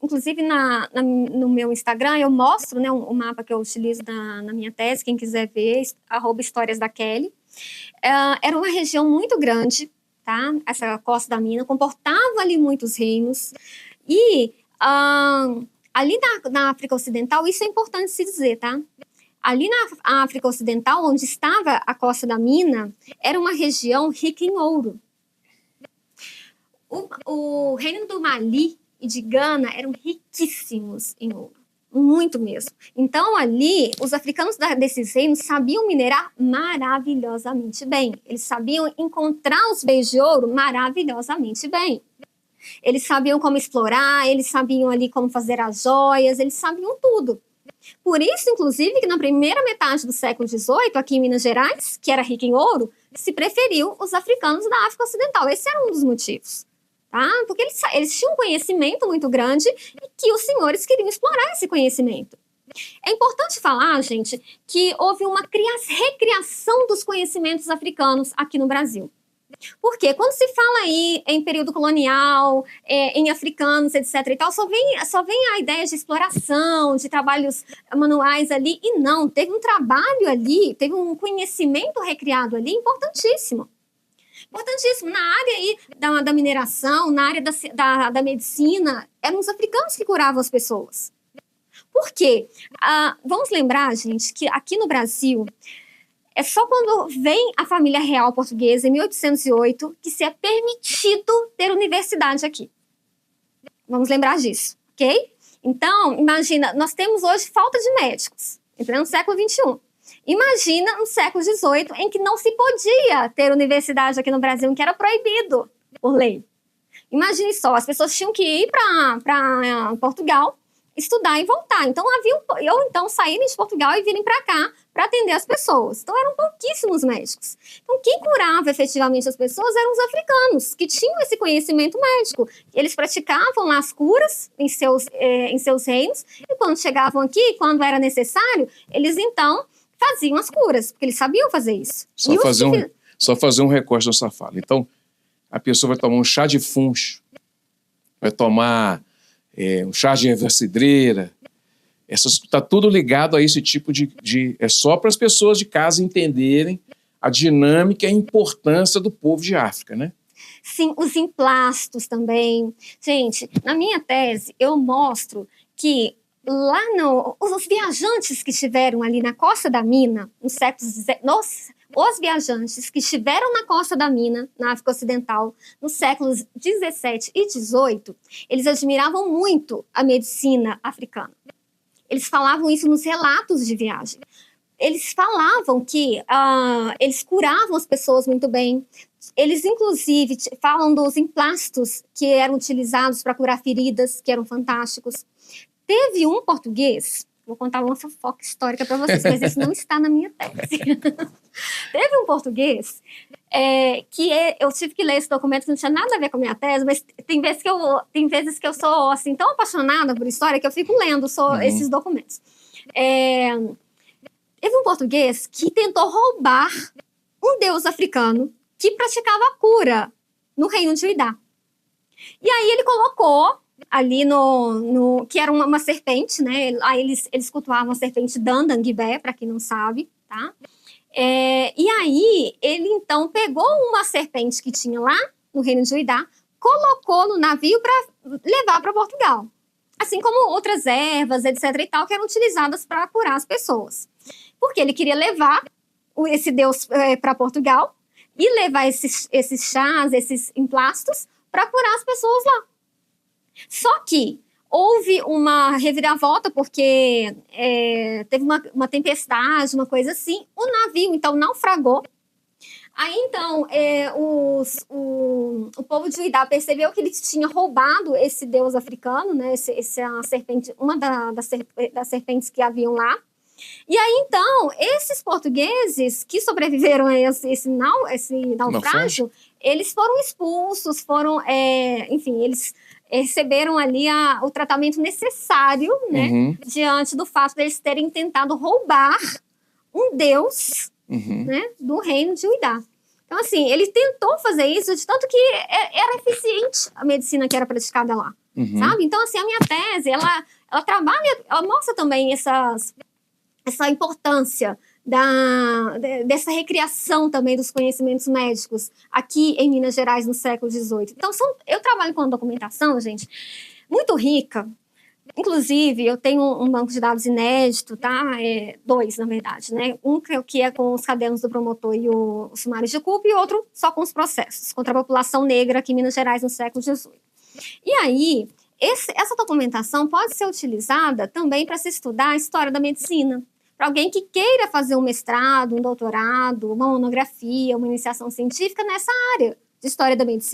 inclusive no meu Instagram, eu mostro, né, o mapa que eu utilizo na minha tese, quem quiser ver, @histórias da Kelly. Era uma região muito grande, tá? Essa costa da mina, comportava ali muitos reinos. E ali na África Ocidental, isso é importante se dizer, tá? Ali na África Ocidental, onde estava a costa da mina, era uma região rica em ouro. O reino do Mali e de Gana eram riquíssimos em ouro, muito mesmo. Então, ali, os africanos desses reinos sabiam minerar maravilhosamente bem. Eles sabiam encontrar os veios de ouro maravilhosamente bem. Eles sabiam como explorar, eles sabiam ali como fazer as joias, eles sabiam tudo. Por isso, inclusive, que na primeira metade do século XVIII, aqui em Minas Gerais, que era rica em ouro, se preferiu os africanos da África Ocidental. Esse era um dos motivos. Tá? Porque eles tinham um conhecimento muito grande e que os senhores queriam explorar esse conhecimento. É importante falar, gente, que houve uma recriação dos conhecimentos africanos aqui no Brasil. Porque quando se fala aí em período colonial, em africanos, etc. e tal, só vem a ideia de exploração, de trabalhos manuais ali, e não, teve um trabalho ali, teve um conhecimento recriado ali importantíssimo. Importantíssimo. Na área aí da mineração, na área da medicina, eram os africanos que curavam as pessoas. Por quê? Vamos lembrar, gente, que aqui no Brasil, é só quando vem a família real portuguesa, em 1808, que se é permitido ter universidade aqui. Vamos lembrar disso, ok? Então, imagina, nós temos hoje falta de médicos, no século XXI. Imagina no século XVIII, em que não se podia ter universidade aqui no Brasil, em que era proibido por lei. Imagine só, as pessoas tinham que ir para Portugal, estudar e voltar. Então, saírem de Portugal e virem para cá para atender as pessoas. Então, eram pouquíssimos médicos. Então, quem curava efetivamente as pessoas eram os africanos, que tinham esse conhecimento médico. Eles praticavam as curas em seus reinos, e quando chegavam aqui, quando era necessário, eles, então, faziam as curas, porque eles sabiam fazer isso. Só fazer um recorte da sua fala. Então, a pessoa vai tomar um chá de funcho, vai tomar um chá de erva cidreira. Está tudo ligado a esse tipo de... É só para as pessoas de casa entenderem a dinâmica e a importância do povo de África, né? Sim, os emplastos também. Gente, na minha tese, eu mostro que os viajantes que estiveram ali na costa da mina, no século XIX, os viajantes que estiveram na costa da mina, na África Ocidental, nos séculos XVII e XVIII, eles admiravam muito a medicina africana. Eles falavam isso nos relatos de viagem. Eles falavam que eles curavam as pessoas muito bem. Eles, inclusive, falam dos emplastos que eram utilizados para curar feridas, que eram fantásticos. Teve um português, vou contar uma fofoca histórica para vocês, mas isso não está na minha tese. Teve um português eu tive que ler esse documento, que não tinha nada a ver com a minha tese, mas tem vezes que eu sou assim, tão apaixonada por história que eu fico lendo esses documentos. Teve um português que tentou roubar um deus africano que praticava a cura no reino de Uidá. E aí ele colocou ali que era uma serpente, né? Aí eles cultuavam a serpente Dandanguibé, para quem não sabe, tá? E aí ele então pegou uma serpente que tinha lá no reino de Uidá, colocou no navio para levar para Portugal. Assim como outras ervas, etc. e tal, que eram utilizadas para curar as pessoas. Porque ele queria levar esse deus para Portugal e levar esses chás, esses emplastos, para curar as pessoas lá. Só que houve uma reviravolta, porque teve uma tempestade, uma coisa assim. O navio, então, naufragou. Aí, então, o povo de Uidá percebeu que ele tinha roubado esse deus africano, né? Essa serpente, uma das serpentes que haviam lá. E aí, então, esses portugueses que sobreviveram a esse naufrágio, eles foram expulsos, enfim, eles receberam ali o tratamento necessário, né, diante do fato de eles terem tentado roubar um deus, né, do reino de Uidá. Então, assim, ele tentou fazer isso, de tanto que era eficiente a medicina que era praticada lá. sabe? Então, assim, a minha tese, ela trabalha, ela mostra também essa importância dessa recriação também dos conhecimentos médicos aqui em Minas Gerais no século XVIII. Então, eu trabalho com uma documentação, gente, muito rica. Inclusive, eu tenho um banco de dados inédito, tá? Dois, na verdade, né? Um que é com os cadernos do promotor e o sumário de culpa, e outro só com os processos contra a população negra aqui em Minas Gerais no século XVIII. E aí, essa documentação pode ser utilizada também para se estudar a história da medicina. Para alguém que queira fazer um mestrado, um doutorado, uma monografia, uma iniciação científica nessa área de história da medicina.